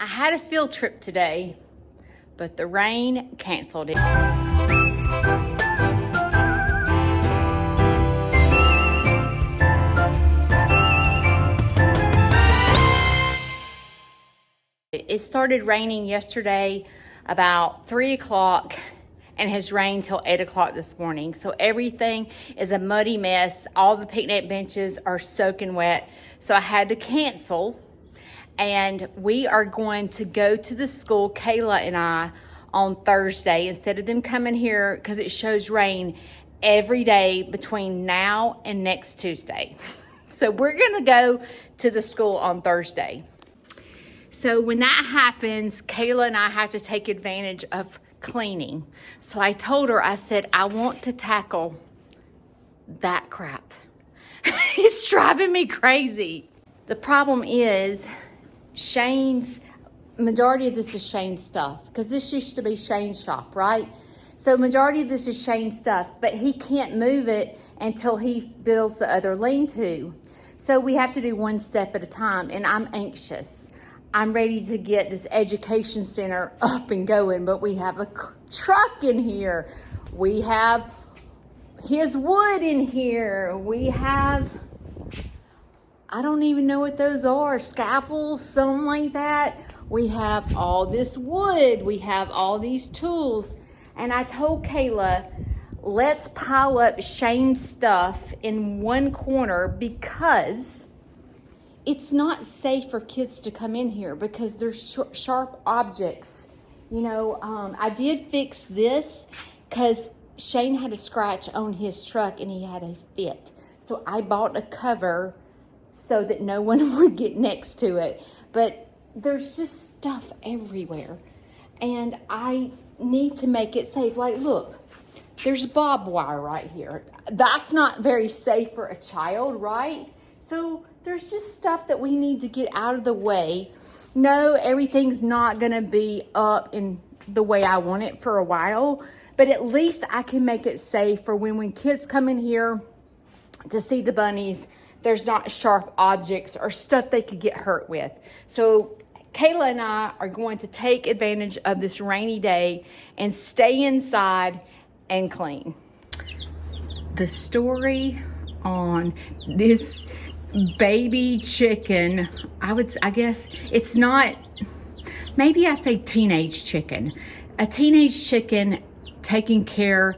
I had a field trip today, but the rain canceled it. It started raining yesterday about 3 o'clock and has rained till 8 o'clock this morning. So everything is a muddy mess. All the picnic benches are soaking wet. So I had to cancel. And we are going to go to the school, Kayla and I, on Thursday instead of them coming here because it shows rain every day between now and next Tuesday. So we're going to go to the school on Thursday. So when that happens, Kayla and I have to take advantage of cleaning. So I told her, I said, I want to tackle that crap. It's driving me crazy. The problem is, majority of this is Shane's stuff because this used to be Shane's shop, right? So majority of this is Shane's stuff, but he can't move it until he builds the other lean-to. So we have to do one step at a time, and I'm anxious. I'm ready to get this education center up and going, but we have a truck in here. We have his wood in here. We have, I don't even know what those are, scalpels, something like that. We have all this wood. We have all these tools. And I told Kayla, let's pile up Shane's stuff in one corner because it's not safe for kids to come in here because there's sharp objects. You know, I did fix this because Shane had a scratch on his truck and he had a fit. So I bought a cover so that no one would get next to it. But there's just stuff everywhere. And I need to make it safe. Like, look, there's barbed wire right here. That's not very safe for a child, right? So there's just stuff that we need to get out of the way. No, everything's not gonna be up in the way I want it for a while, but at least I can make it safe for when kids come in here to see the bunnies, there's not sharp objects or stuff they could get hurt with. So Kayla and I are going to take advantage of this rainy day and stay inside and clean. The story on this baby chicken, I guess it's not, maybe I say teenage chicken. A teenage chicken taking care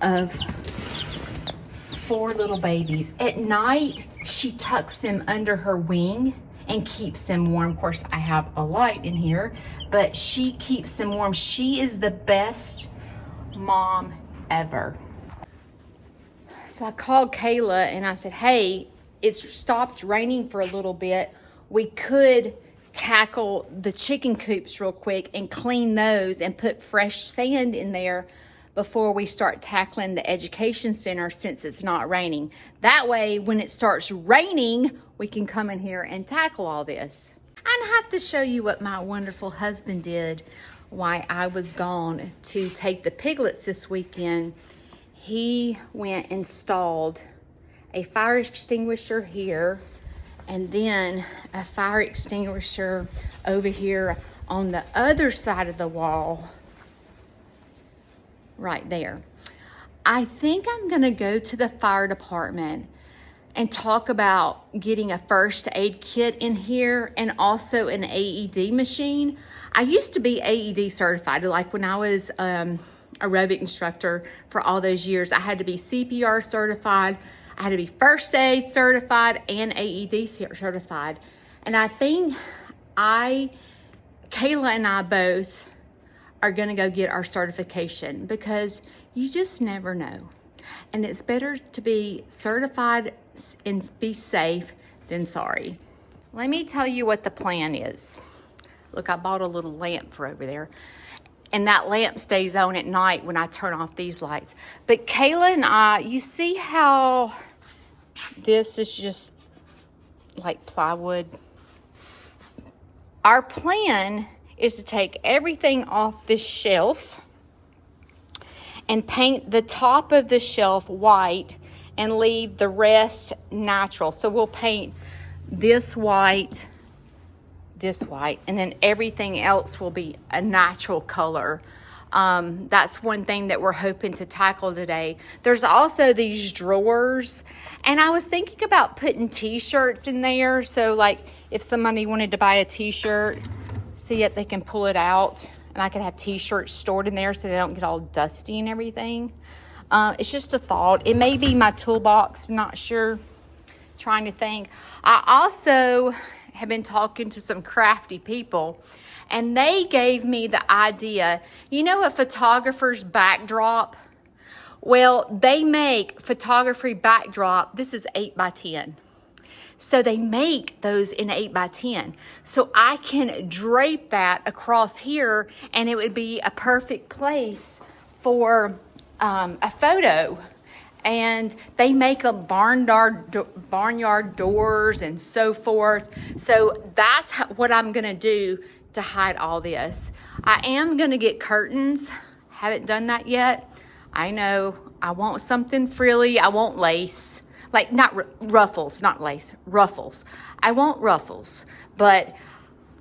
of 4 little babies. At night, she tucks them under her wing and keeps them warm. Of course, I have a light in here, but she keeps them warm. She is the best mom ever. So I called Kayla and I said, hey, it's stopped raining for a little bit. We could tackle the chicken coops real quick and clean those and put fresh sand in there before we start tackling the education center since it's not raining. That way, when it starts raining, we can come in here and tackle all this. I have to show you what my wonderful husband did while I was gone to take the piglets this weekend. He went and installed a fire extinguisher here and then a fire extinguisher over here on the other side of the wall right there. I think I'm gonna go to the fire department and talk about getting a first aid kit in here and also an AED machine. I used to be AED certified, like when I was aerobic instructor for all those years. I had to be CPR certified, I had to be first aid certified and AED certified. And I think Kayla and I both are gonna go get our certification because you just never know. And it's better to be certified and be safe than sorry. Let me tell you what the plan is. Look, I bought a little lamp for over there. And that lamp stays on at night when I turn off these lights. But Kayla and I, you see how this is just like plywood? Our plan is to take everything off this shelf and paint the top of the shelf white and leave the rest natural. So we'll paint this white, this white, and then everything else will be a natural color. That's one thing that we're hoping to tackle today. There's also these drawers, and I was thinking about putting t-shirts in there. So like if somebody wanted to buy a t-shirt, see it, they can pull it out, and I can have t-shirts stored in there so they don't get all dusty and everything. It's just a thought. It may be my toolbox, I'm not sure. Trying to think. I also have been talking to some crafty people, and they gave me the idea, you know, a photographer's backdrop. Well, they make photography backdrop. This is 8x10. So they make those in 8x10. So I can drape that across here, and it would be a perfect place for a photo. And they make a barnyard doors and so forth. So that's what I'm going to do to hide all this. I am going to get curtains. Haven't done that yet. I know. I want something frilly. I want lace. Like, not ruffles, not lace. Ruffles. I want ruffles. But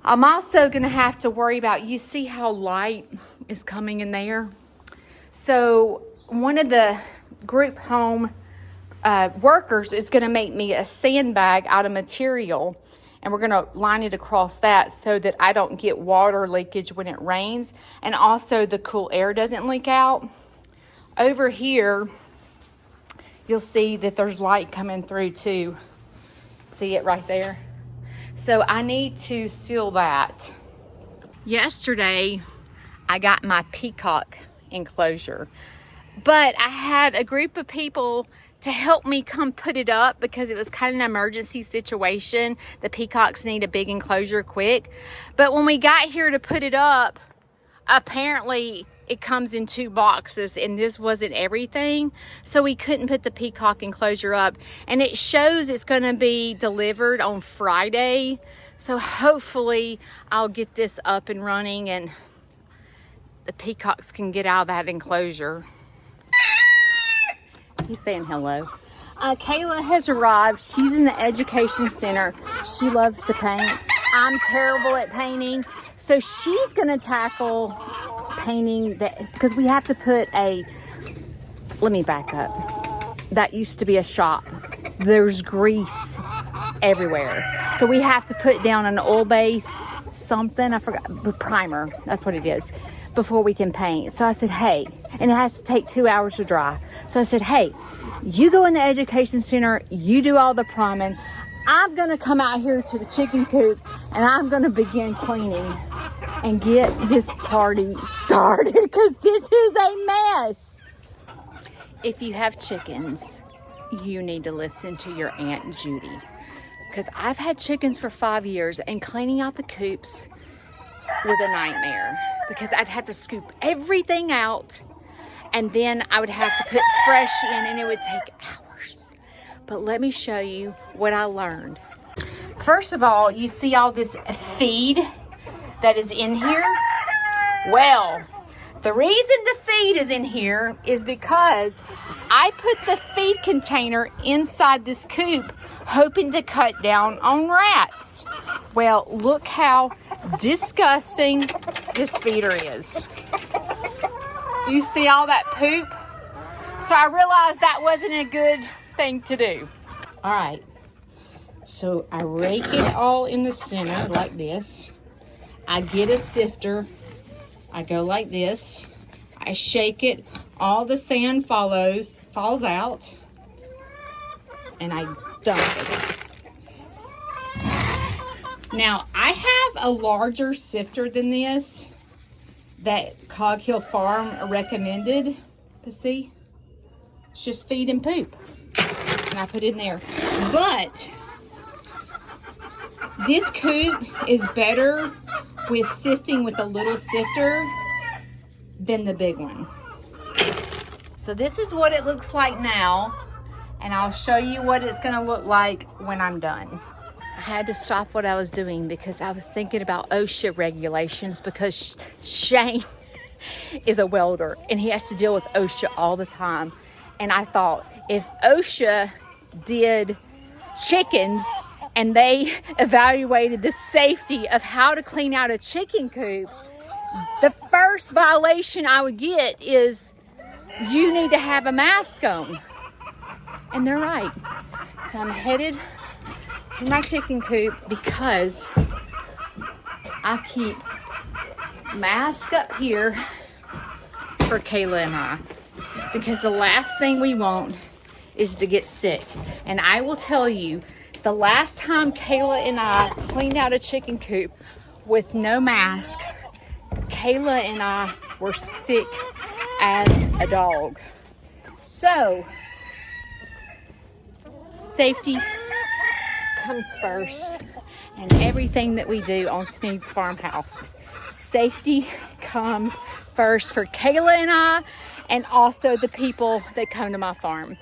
I'm also going to have to worry about, you see how light is coming in there? So one of the group home workers is going to make me a sandbag out of material, and we're going to line it across that so that I don't get water leakage when it rains, and also the cool air doesn't leak out. Over here you'll see that there's light coming through too. See it right there? So I need to seal that. Yesterday I got my peacock enclosure, but I had a group of people to help me come put it up because it was kind of an emergency situation. The peacocks need a big enclosure quick. But when we got here to put it up, apparently it comes in 2 boxes, and this wasn't everything. So we couldn't put the peacock enclosure up. And it shows it's going to be delivered on Friday. So hopefully I'll get this up and running and the peacocks can get out of that enclosure. He's saying hello. Kayla has arrived. She's in the education center. She loves to paint. I'm terrible at painting. So she's going to tackle painting that, because we have to put let me back up. That used to be a shop. There's grease everywhere. So we have to put down an oil base, something, I forgot, the primer. That's what it is, before we can paint. So I said, hey, and it has to take 2 hours to dry. So I said, hey, you go in the education center, you do all the priming. I'm going to come out here to the chicken coops, and I'm going to begin cleaning and get this party started, because this is a mess. If you have chickens, you need to listen to your Aunt Judy, because I've had chickens for 5 years, and cleaning out the coops was a nightmare, because I'd have to scoop everything out, and then I would have to put fresh in, and it would take hours. But let me show you what I learned. First of all, you see all this feed that is in here? Well, the reason the feed is in here is because I put the feed container inside this coop hoping to cut down on rats. Well, look how disgusting this feeder is. You see all that poop? So I realized that wasn't a good thing to do. All right, so I rake it all in the center like this. I get a sifter. I go like this. I shake it. All the sand falls out, and I dump it. Now, I have a larger sifter than this that Cog Hill Farm recommended. But see, it's just feed and poop. And I put it in there. But this coop is better with sifting with a little sifter than the big one. So this is what it looks like now, and I'll show you what it's going to look like when I'm done. I had to stop what I was doing because I was thinking about OSHA regulations, because Shane is a welder and he has to deal with OSHA all the time. And I thought, if OSHA did chickens and they evaluated the safety of how to clean out a chicken coop, the first violation I would get is you need to have a mask on. And they're right. So I'm headed to my chicken coop because I keep mask up here for Kayla and I. Because the last thing we want is to get sick. And I will tell you, the last time Kayla and I cleaned out a chicken coop with no mask, Kayla and I were sick as a dog. So, safety comes first, and everything that we do on Snead's Farmhouse, safety comes first for Kayla and I, and also the people that come to my farm.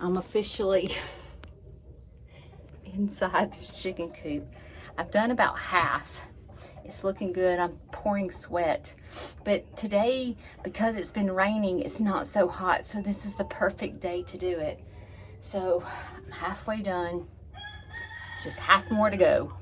I'm officially inside this chicken coop. I've done about half. It's looking good. I'm pouring sweat. But today, because it's been raining, it's not so hot. So this is the perfect day to do it. So I'm halfway done. Just half more to go.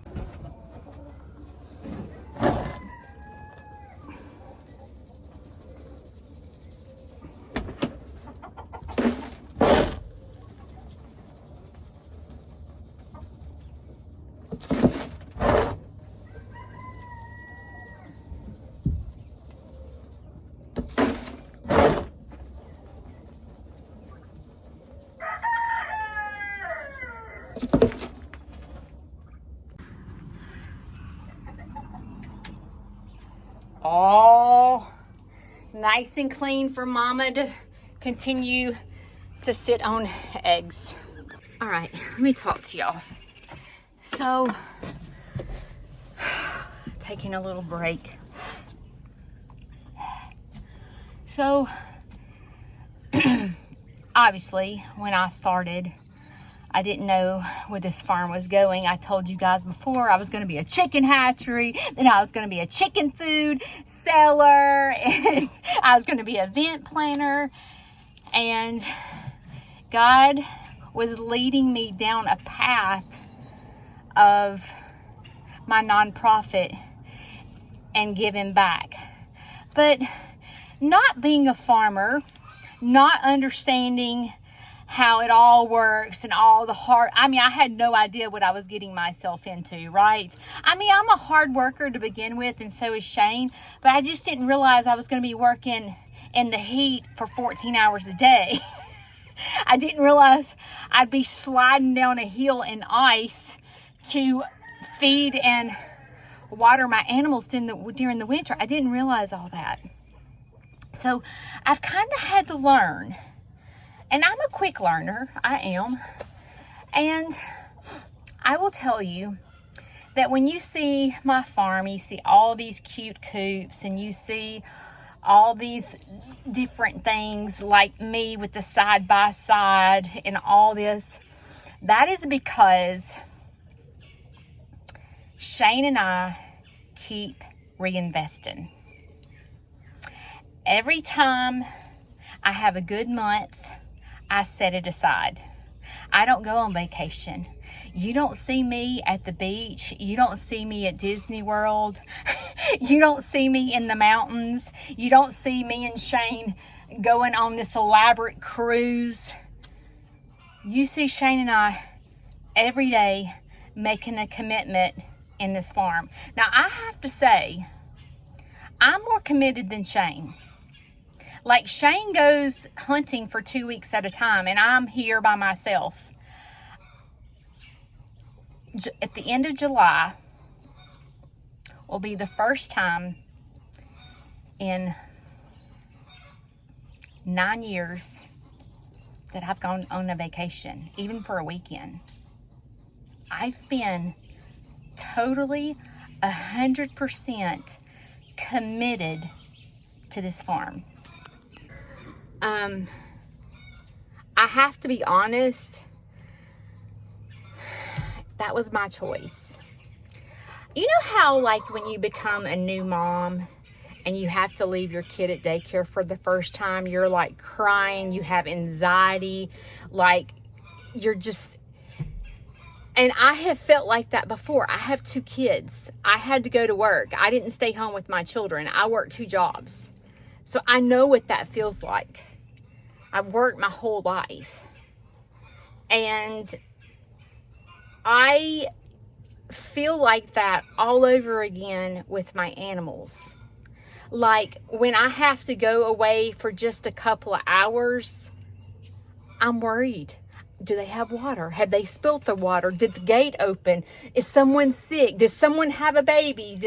All nice and clean for Mama to continue to sit on eggs. All right, let me talk to y'all. So, taking a little break. So, obviously, when I started, I didn't know where this farm was going. I told you guys before I was going to be a chicken hatchery, then I was going to be a chicken food seller, and I was going to be an event planner. And God was leading me down a path of my nonprofit and giving back. But not being a farmer, not understanding how it all works and all the hard, I had no idea what I was getting myself into, right? I'm a hard worker to begin with, and so is Shane, but I just didn't realize I was going to be working in the heat for 14 hours a day. I didn't realize I'd be sliding down a hill in ice to feed and water my animals during the winter. I didn't realize all that. So I've kind of had to learn. And I'm a quick learner, I am. And I will tell you that when you see my farm, you see all these cute coops, and you see all these different things like me with the side-by-side and all this, that is because Shane and I keep reinvesting. Every time I have a good month, I set it aside. I don't go on vacation. You don't see me at the beach. You don't see me at Disney World. You don't see me in the mountains. You don't see me and Shane going on this elaborate cruise. You see Shane and I every day making a commitment in this farm. Now, I have to say, I'm more committed than Shane. Like, Shane goes hunting for 2 weeks at a time, and I'm here by myself. At the end of July will be the first time in 9 years that I've gone on a vacation, even for a weekend. I've been totally 100% committed to this farm. I have to be honest, that was my choice. You know how, like, when you become a new mom and you have to leave your kid at daycare for the first time, you're like crying, you have anxiety, like you're just, and I have felt like that before. I have 2 kids. I had to go to work. I didn't stay home with my children. I worked 2 jobs. So I know what that feels like. I've worked my whole life. And I feel like that all over again with my animals. Like when I have to go away for just a couple of hours, I'm worried. Do they have water? Have they spilt the water? Did the gate open? Is someone sick? Does someone have a baby?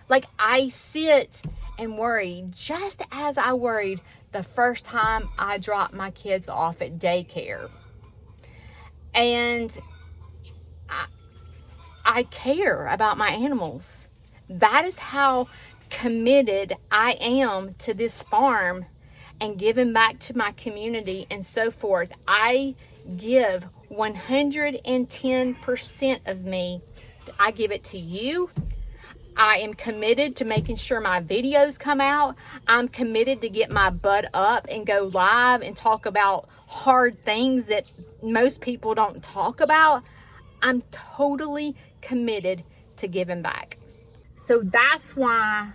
Like I sit and worry just as I worried the first time I dropped my kids off at daycare. And I care about my animals. That is how committed I am to this farm and giving back to my community and so forth. I give 110% of me. I give it to you. I am committed to making sure my videos come out. I'm committed to get my butt up and go live and talk about hard things that most people don't talk about. I'm totally committed to giving back. So that's why,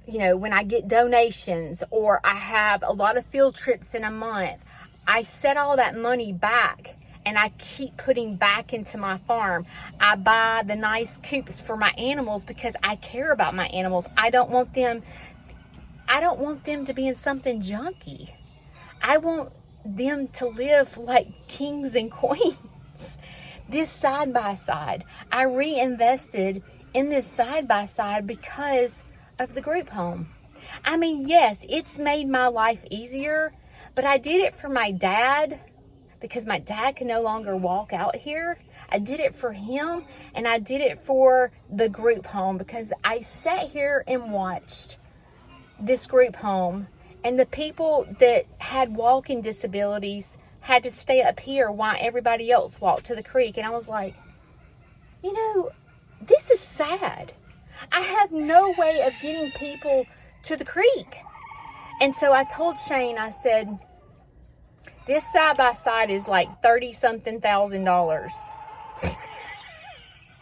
you know, when I get donations or I have a lot of field trips in a month, I set all that money back and I keep putting back into my farm. I buy the nice coops for my animals because I care about my animals. I don't want them to be in something junky. I want them to live like kings and queens. This side-by-side, I reinvested in this side-by-side because of the group home. I mean, yes, it's made my life easier, but I did it for my dad because my dad can no longer walk out here. I did it for him, and I did it for the group home because I sat here and watched this group home, and the people that had walking disabilities had to stay up here while everybody else walked to the creek. And I was like, you know, this is sad. I have no way of getting people to the creek. And so I told Shane, I said, this side-by-side is like $30-something thousand. And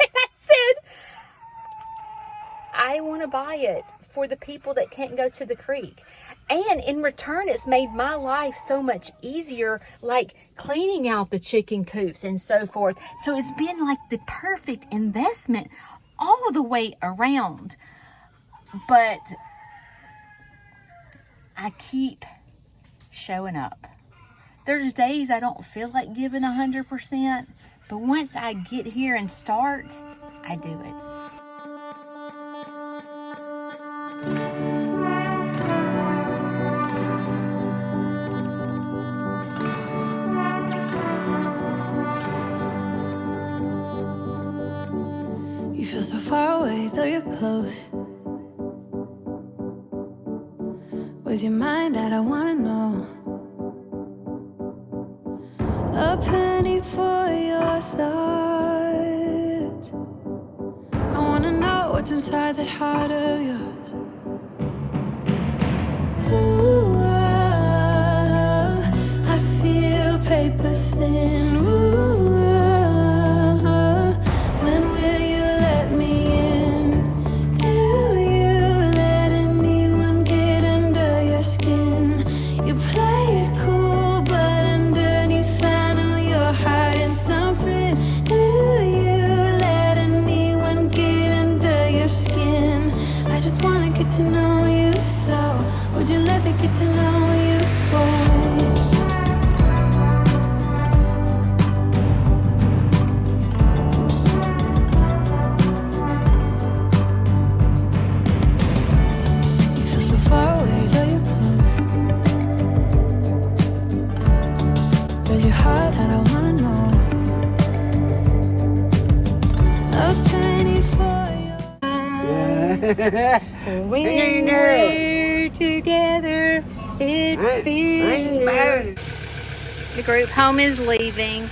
I said, I want to buy it for the people that can't go to the creek. And in return, it's made my life so much easier, like cleaning out the chicken coops and so forth. So it's been like the perfect investment all the way around. But I keep showing up. There's days I don't feel like giving 100%, but once I get here and start, I do it. You feel so far away, though you're close. Where's your mind at? I wanna know. A penny for your thoughts. I wanna know what's inside that heart of yours. Ooh, I feel paper thin. Ooh, when will you let me in? Do you let anyone get under your skin? You play it cool, but underneath I know you're hiding something. Do you let anyone get under your skin? I just wanna get to know you, so would you let me get to know you, boy? You feel so far away, though you're close. Where's your heart? I don't wanna know. A penny for your When we're together, it feels. The group home is leaving.